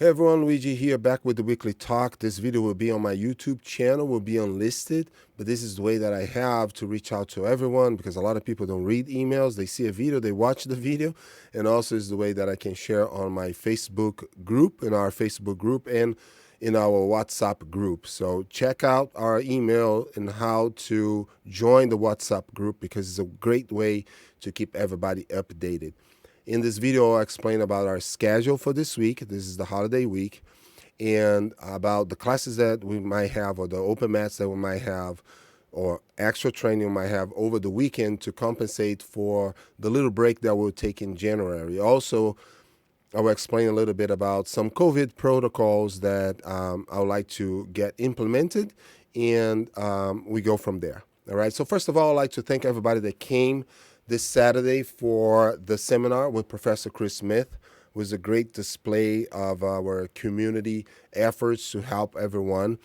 Hey everyone, Luigi here, back with the weekly talk. This video will be on my YouTube channel, will be unlisted, but this is the way that I have to reach out to everyone because a lot of people don't read emails. They see a video, they watch the video, and also is the way that I can share on my Facebook group, in our Facebook group, and in our WhatsApp group. So check out our email and how to join the WhatsApp group because it's a great way to keep everybody updated. In this video, I'll explain about our schedule for this week. This is the holiday week, and about the classes that we might have, or the open mats that we might have, or extra training we might have over the weekend to compensate for the little break that we'll take in January. Also, I will explain a little bit about some COVID protocols that I would like to get implemented, and we go from there. All right. So first of all, I'd like to thank everybody that came this Saturday for the seminar with Professor Chris Smith. It was a great display of our community efforts to help everyone.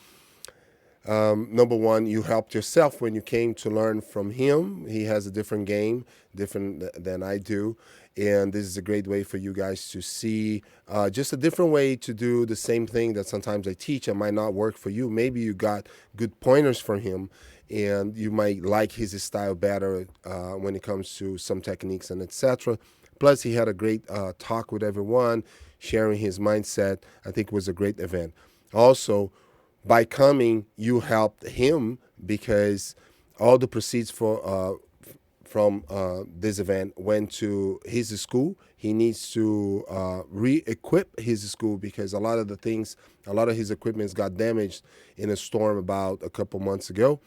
Number one, you helped yourself when you came to learn from him. He has a different game, different than I do. And this is a great way for you guys to see just a different way to do the same thing that sometimes I teach and might not work for you. Maybe you got good pointers from him and you might like his style better when it comes to some techniques and etc. Plus, he had a great talk with everyone, sharing his mindset. I think it was a great event. Also, by coming, you helped him because all the proceeds from this event went to his school. He needs to re-equip his school because a lot of his equipment got damaged in a storm about a couple months ago.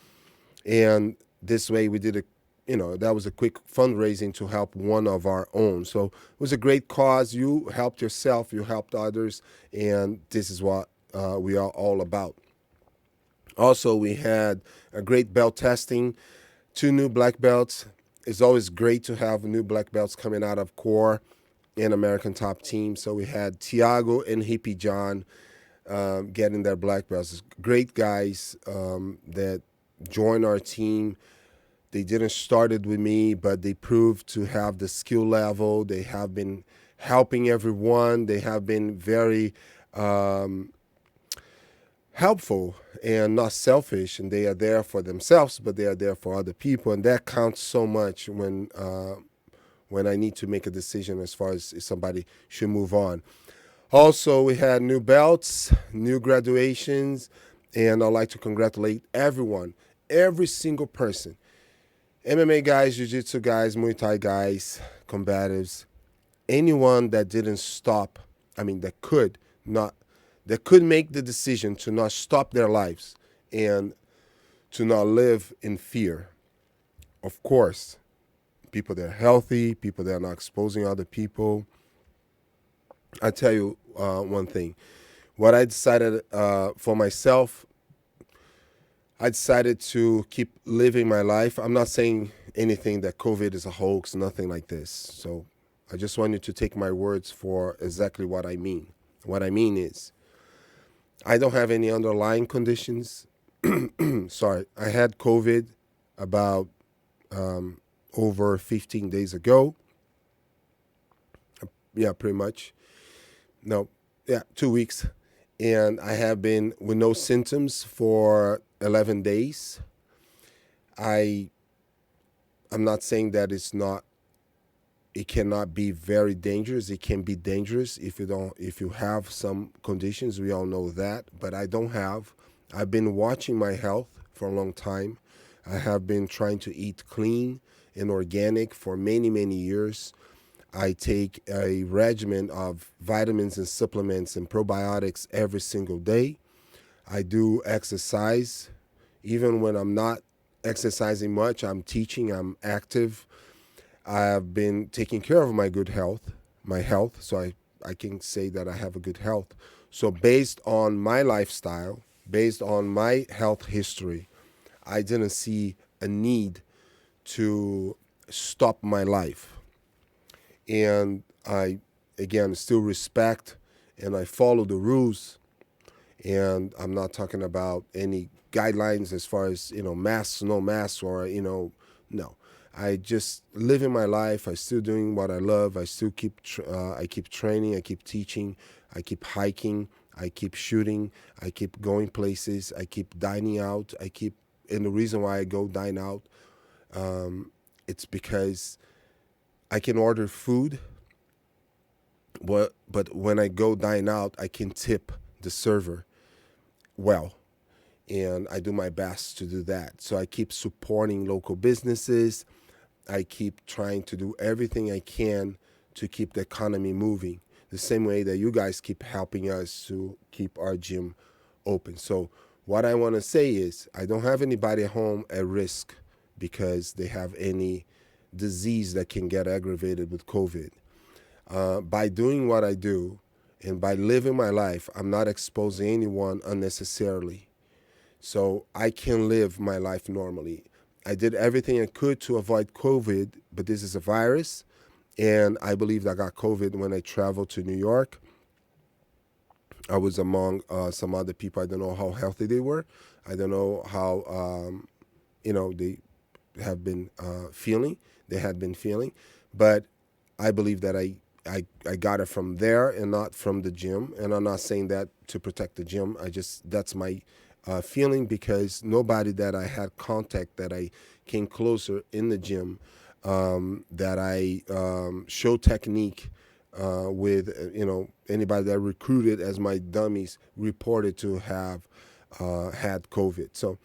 And this way we did that was a quick fundraising to help one of our own. So it was a great cause. You helped yourself, you helped others, and this is what we are all about. Also, we had a great belt testing, 2 new black belts. It's always great to have new black belts coming out of core and American Top Team. So we had Tiago and Hippie John getting their black belts. Great guys that joined our team. They didn't start it with me, but they proved to have the skill level. They have been helping everyone. They have been very helpful and not selfish, and they are there for themselves, but they are there for other people, and that counts so much when I need to make a decision as far as if somebody should move on. Also, we had new belts, new graduations, and I'd like to congratulate everyone, every single person, MMA guys, Jiu-Jitsu guys, Muay Thai guys, Combatives, anyone that didn't stop, that could make the decision to not stop their lives and to not live in fear. Of course, people that are healthy, people that are not exposing other people. I tell you one thing. What I decided for myself, I decided to keep living my life. I'm not saying anything that COVID is a hoax, nothing like this. So I just want you to take my words for exactly what I mean. What I mean is, I don't have any underlying conditions. Sorry, I had COVID about over 15 days ago. Yeah, pretty much. No, yeah, 2 weeks. And I have been with no symptoms for 11 days. I'm not saying that it cannot be very dangerous. It can be dangerous if you have some conditions. We all know that, but I don't have. I've been watching my health for a long time. I have been trying to eat clean and organic for many, many years. I take a regimen of vitamins and supplements and probiotics every single day. I do exercise. Even when I'm not exercising much, I'm teaching, I'm active. I have been taking care of my health, so I can say that I have a good health. So based on my lifestyle, based on my health history, I didn't see a need to stop my life. And I, again, still respect and I follow the rules. And I'm not talking about any guidelines as far as, masks, no masks, or, no. I just living my life. I still doing what I love. I still keep I keep training. I keep teaching. I keep hiking. I keep shooting. I keep going places. I keep dining out. And the reason why I go dine out, it's because I can order food. But when I go dine out, I can tip the server well, and I do my best to do that. So I keep supporting local businesses. I keep trying to do everything I can to keep the economy moving, the same way that you guys keep helping us to keep our gym open. So what I want to say is I don't have anybody at home at risk because they have any disease that can get aggravated with COVID. By doing what I do and by living my life, I'm not exposing anyone unnecessarily. So I can live my life normally. I did everything I could to avoid COVID, but this is a virus. And I believe I got COVID when I traveled to New York. I was among some other people. I don't know how healthy they were. I don't know how, they have been feeling. They had been feeling. But I believe that I got it from there and not from the gym. And I'm not saying that to protect the gym. That's my feeling, because nobody that I had contact, that I came closer in the gym, that I show technique with, anybody that recruited as my dummies reported to have had COVID. So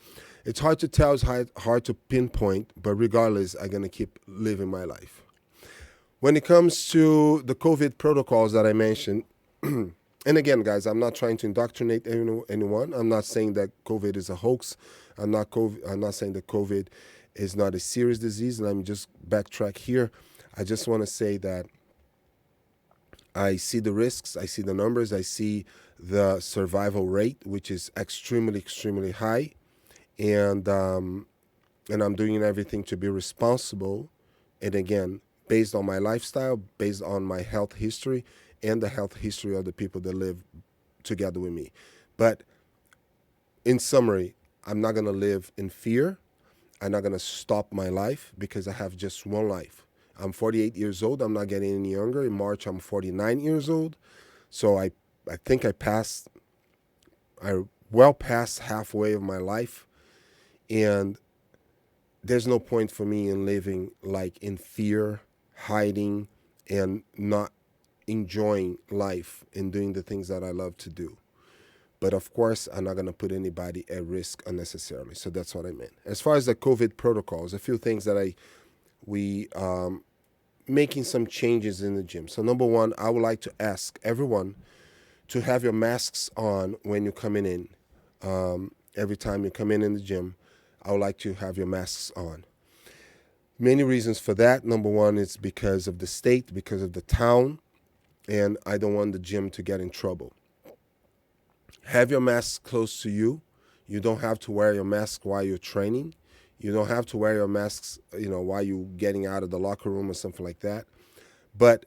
it's hard to tell, it's hard to pinpoint, but regardless, I'm going to keep living my life. When it comes to the COVID protocols that I mentioned, and again, guys, I'm not trying to indoctrinate anyone. I'm not saying that COVID is a hoax. I'm not saying that COVID is not a serious disease. Let me just backtrack here. I just want to say that I see the risks. I see the numbers. I see the survival rate, which is extremely, extremely high. And I'm doing everything to be responsible. And again, based on my lifestyle, based on my health history, and the health history of the people that live together with me. But in summary, I'm not going to live in fear. I'm not going to stop my life because I have just one life. I'm 48 years old. I'm not getting any younger. In March, I'm 49 years old. So I think I well past halfway of my life. And there's no point for me in living like in fear, hiding, and not enjoying life and doing the things that I love to do. But of course, I'm not going to put anybody at risk unnecessarily. So that's what I meant. As far as the COVID protocols, a few things that we making some changes in the gym. So number one, I would like to ask everyone to have your masks on when you're coming in. Every time you come in the gym, I would like to have your masks on. Many reasons for that. Number one is because of the state, because of the town, and I don't want the gym to get in trouble. Have your mask close to you. You don't have to wear your mask while you're training. You don't have to wear your masks, while you're getting out of the locker room or something like that. But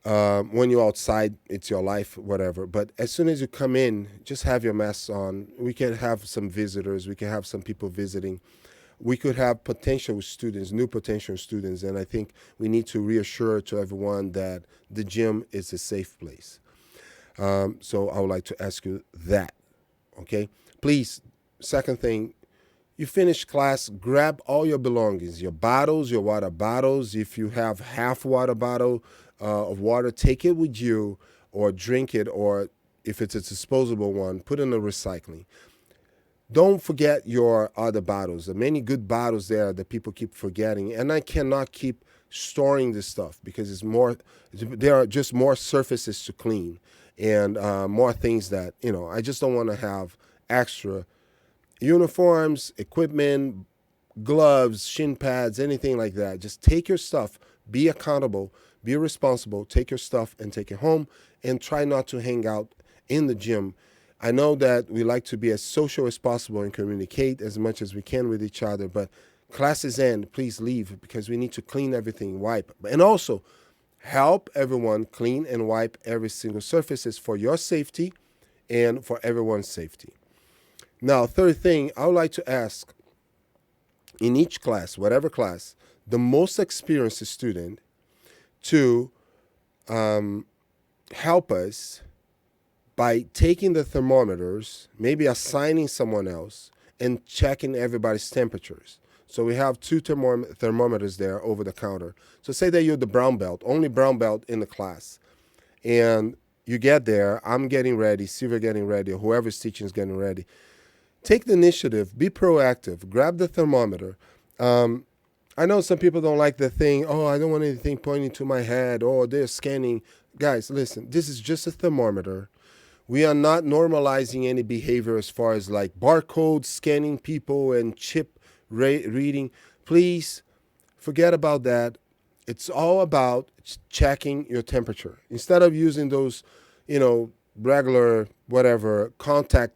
when you're outside, it's your life, whatever. But as soon as you come in, just have your masks on. We can have some visitors. We can have some people visiting. We could have potential students, new potential students, and I think we need to reassure to everyone that the gym is a safe place. So I would like to ask you that, okay? Please, second thing, you finish class, grab all your belongings, your bottles, your water bottles. If you have half water bottle of water, take it with you or drink it, or if it's a disposable one, put it in the recycling. Don't forget your other bottles. There are many good bottles there that people keep forgetting, and I cannot keep storing this stuff because there are just more surfaces to clean and more things that, I just don't want to have extra uniforms, equipment, gloves, shin pads, anything like that. Just take your stuff, be accountable, be responsible, take your stuff and take it home, and try not to hang out in the gym. I know that we like to be as social as possible and communicate as much as we can with each other, but classes end, please leave because we need to clean everything, wipe. And also, help everyone clean and wipe every single surfaces for your safety and for everyone's safety. Now, third thing, I would like to ask, in each class, whatever class, the most experienced student to help us by taking the thermometers, maybe assigning someone else, and checking everybody's temperatures. So we have two thermometers there over the counter. So say that you're the brown belt, only brown belt in the class. And you get there, I'm getting ready, Silver getting ready, or whoever's teaching is getting ready. Take the initiative, be proactive, grab the thermometer. I know some people don't like the thing, oh, I don't want anything pointing to my head, oh, they're scanning. Guys, listen, this is just a thermometer. We are not normalizing any behavior as far as like barcode scanning people and chip reading. Please forget about that. It's all about checking your temperature. Instead of using those, regular, whatever, contact,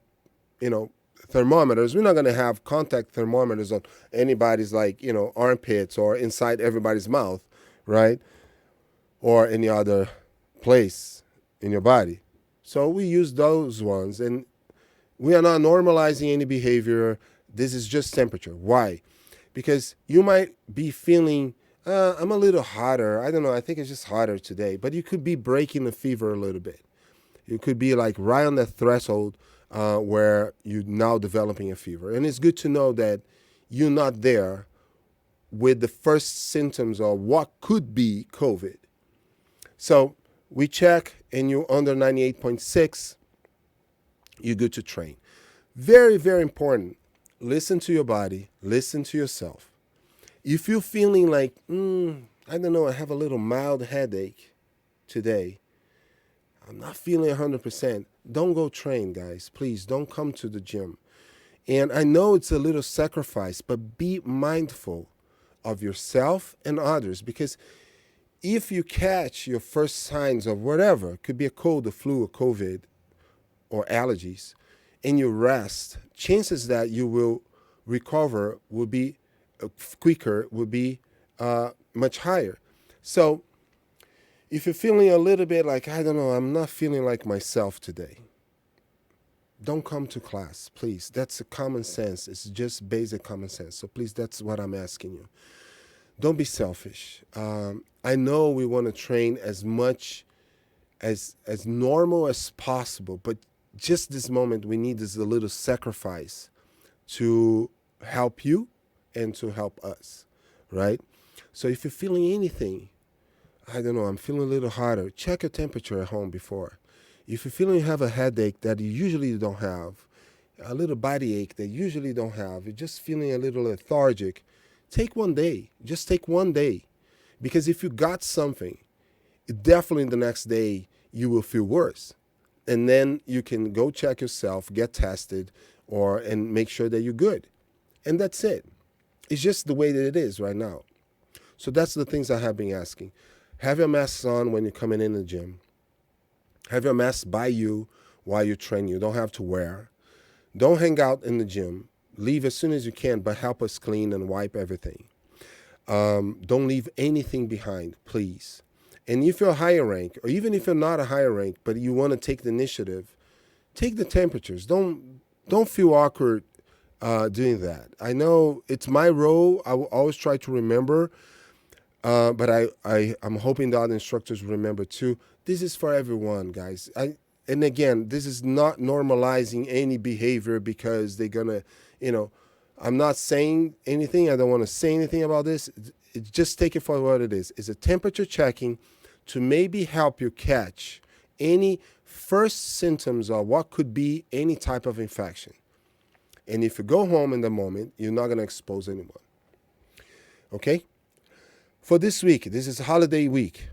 thermometers, we're not going to have contact thermometers on anybody's armpits or inside everybody's mouth, right? Or any other place in your body. So we use those ones, and we are not normalizing any behavior. This is just temperature. Why? Because you might be feeling, I'm a little hotter. I don't know. I think it's just hotter today. But you could be breaking the fever a little bit. You could be like right on that threshold where you're now developing a fever. And it's good to know that you're not there with the first symptoms of what could be COVID. So we check, and you're under 98.6, you're good to train. Very, very important. Listen to your body. Listen to yourself. If you're feeling like, I don't know, I have a little mild headache today, I'm not feeling 100%, don't go train, guys. Please, don't come to the gym. And I know it's a little sacrifice, but be mindful of yourself and others, because if you catch your first signs of whatever, it could be a cold, a flu, a COVID, or allergies, and you rest, chances that you will recover will be quicker, will be much higher. So if you're feeling a little bit like, I don't know, I'm not feeling like myself today, don't come to class, please. That's a common sense. It's just basic common sense. So please, that's what I'm asking you. Don't be selfish. I know we want to train as much as normal as possible, but just this moment we need this a little sacrifice to help you and to help us, right? So if you're feeling anything, I don't know, I'm feeling a little hotter, check your temperature at home before. If you're feeling you have a headache that you usually don't have, a little body ache that you usually don't have, you're just feeling a little lethargic, take one day. Just take one day. Because if you got something, definitely the next day you will feel worse. And then you can go check yourself, get tested, and make sure that you're good. And that's it. It's just the way that it is right now. So that's the things I have been asking. Have your masks on when you're coming in the gym. Have your mask by you while you train. You don't have to wear. Don't hang out in the gym. Leave as soon as you can, but help us clean and wipe everything. Don't leave anything behind, please. And if you're a higher rank, or even if you're not a higher rank, but you want to take the initiative, take the temperatures. Don't feel awkward doing that. I know it's my role. I will always try to remember, but I'm hoping the other instructors remember too. This is for everyone, guys. And again, this is not normalizing any behavior because they're gonna, I'm not saying anything. I don't want to say anything about this. Just take it for what it is. It's a temperature checking to maybe help you catch any first symptoms of what could be any type of infection. And if you go home in the moment, you're not going to expose anyone. Okay? For this week, this is holiday week.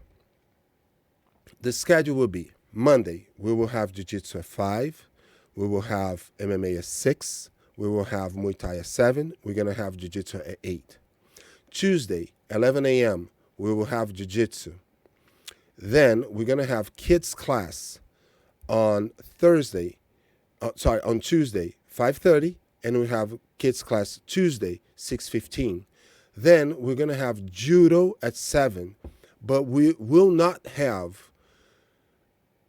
The schedule will be Monday, we will have Jiu-Jitsu at 5. We will have MMA at 6. We will have Muay Thai at 7. We're going to have Jiu-Jitsu at 8. Tuesday, 11 a.m., we will have Jiu-Jitsu. Then we're going to have kids class on Tuesday, 5:30, and we have kids class Tuesday, 6:15. Then we're going to have judo at 7, but we will not have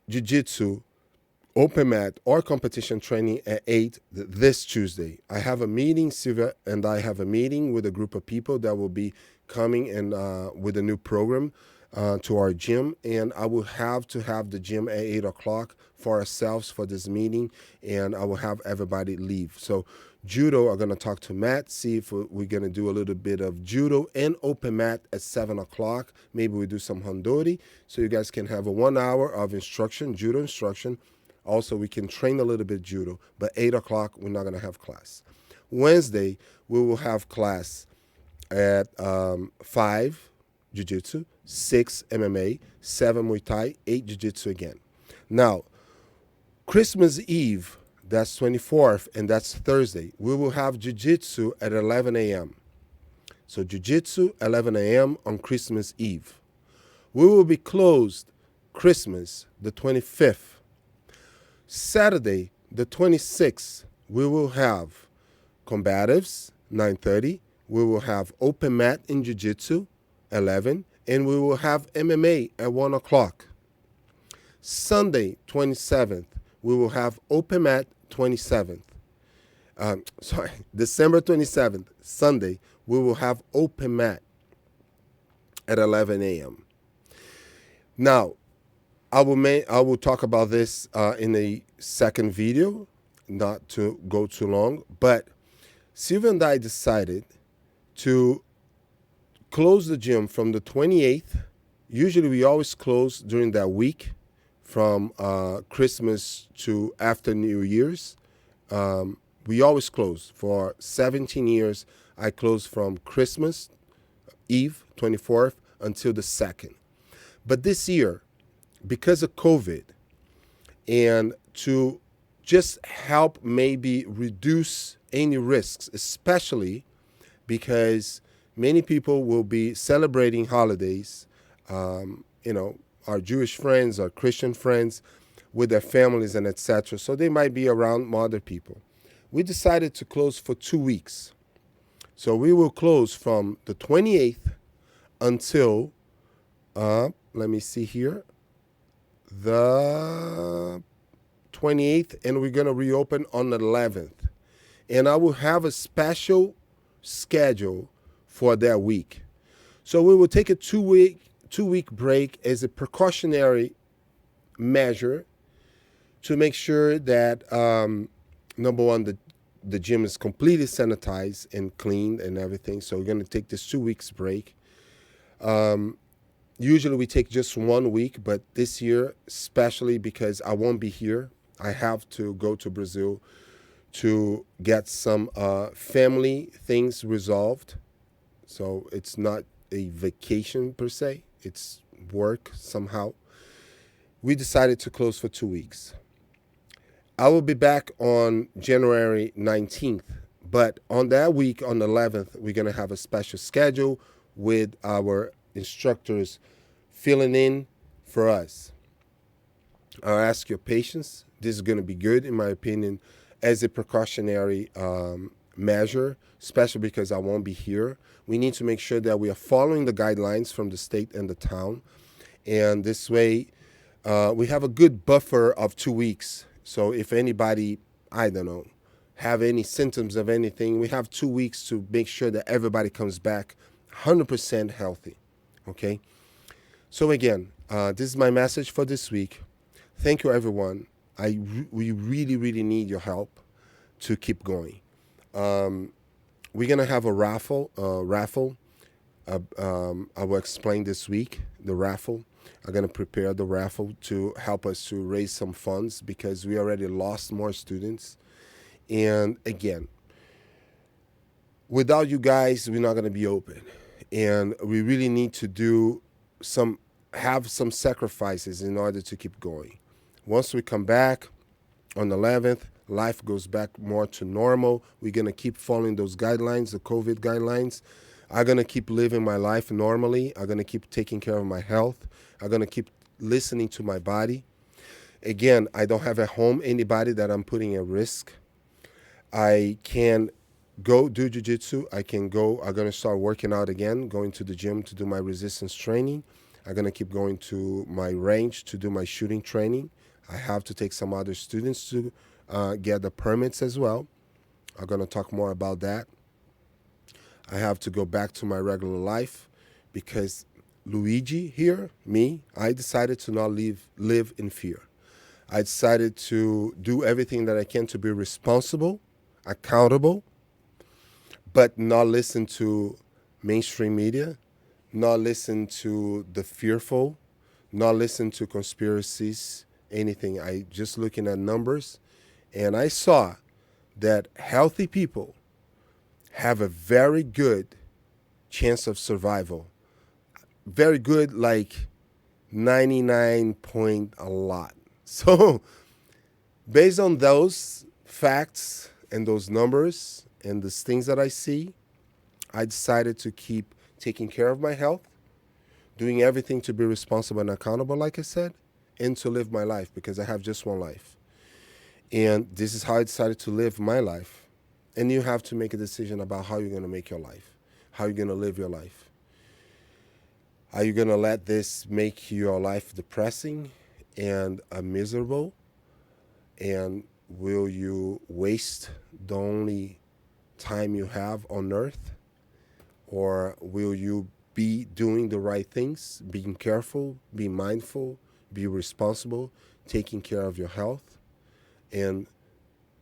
Jiu-Jitsu, open mat, or competition training at 8 this Tuesday. I have a meeting, Silvia and I have a meeting with a group of people that will be coming and with a new program to our gym, and I will have to have the gym at 8 o'clock for ourselves for this meeting, and I will have everybody leave. So judo, I'm going to talk to Matt, see if we're going to do a little bit of judo and open mat at 7 o'clock. Maybe we do some handori, so you guys can have a 1 hour of instruction, judo instruction. Also, we can train a little bit judo, but 8 o'clock, we're not going to have class. Wednesday, we will have class at 5 Jiu-Jitsu, 6 MMA, 7 Muay Thai, 8 Jiu-Jitsu again. Now, Christmas Eve, that's 24th, and that's Thursday, we will have Jiu-Jitsu at 11 a.m. So Jiu-Jitsu, 11 a.m. on Christmas Eve. We will be closed Christmas, the 25th. Saturday, the 26th, we will have Combatives, 9:30. We will have open mat in Jiu-Jitsu, 11. And we will have MMA at 1 o'clock. Sunday, 27th, we will have open mat, 27th. December 27th, Sunday, we will have open mat at 11 a.m. Now, I will talk about this in a second video, not to go too long, but Silvia and I decided to close the gym from the 28th. Usually we always close during that week from Christmas to after New Year's. We always close. For 17 years, I closed from Christmas Eve, 24th, until the 2nd. But this year, because of COVID, and to just help maybe reduce any risks, especially because many people will be celebrating holidays, our Jewish friends, our Christian friends, with their families and etc. So they might be around other people. We decided to close for 2 weeks. So we will close from the 28th until, let me see here, the 28th, and we're going to reopen on the 11th. And I will have a special schedule for that week. So we will take a two-week break as a precautionary measure to make sure that, number one, the gym is completely sanitized and cleaned and everything. So we're going to take this 2 weeks break. Usually we take just 1 week, but this year, especially because I won't be here, I have to go to Brazil to get some family things resolved. So it's not a vacation per se, it's work somehow. We decided to close for 2 weeks. I will be back on January 19th, but on that week, on the 11th, we're going to have a special schedule with our instructors filling in for us. I'll ask your patience. This is going to be good, in my opinion, as a precautionary measure, especially because I won't be here. We need to make sure that we are following the guidelines from the state and the town. And this way, we have a good buffer of 2 weeks. So if anybody, I don't know, have any symptoms of anything, we have 2 weeks to make sure that everybody comes back 100% healthy, okay? So again, this is my message for this week. Thank you, everyone. We really, really need your help to keep going. We're going to have a raffle. I will explain this week, the raffle. I'm going to prepare the raffle to help us to raise some funds because we already lost more students. And again, without you guys, we're not going to be open. And we really need to have some sacrifices in order to keep going. Once we come back on the 11th, life goes back more to normal. We're going to keep following those guidelines, the COVID guidelines. I'm going to keep living my life normally. I'm going to keep taking care of my health. I'm going to keep listening to my body. Again, I don't have at home anybody that I'm putting at risk. I can go do jiu-jitsu. I'm going to start working out again, going to the gym to do my resistance training. I'm going to keep going to my range to do my shooting training. I have to take some other students to get the permits as well. I'm going to talk more about that. I have to go back to my regular life because Luigi here, me, I decided to not live in fear. I decided to do everything that I can to be responsible, accountable, but not listen to mainstream media, not listen to the fearful, not listen to conspiracies, anything. I just looking at numbers, and I saw that healthy people have a very good chance of survival. Very good, like 99 point a lot. So based on those facts and those numbers and the things that I see, I decided to keep taking care of my health, doing everything to be responsible and accountable, like I said, and to live my life because I have just one life. And this is how I decided to live my life. And you have to make a decision about how you're going to make your life, how you're going to live your life. Are you going to let this make your life depressing and miserable? And will you waste the only time you have on earth? Or will you be doing the right things, being careful, be mindful, be responsible, taking care of your health, and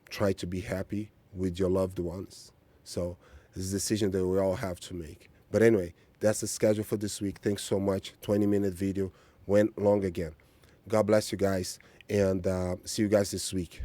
try to be happy with your loved ones? So it's a decision that we all have to make. But anyway, that's the schedule for this week. Thanks so much. 20-minute video. Went long again. God bless you guys, and see you guys this week.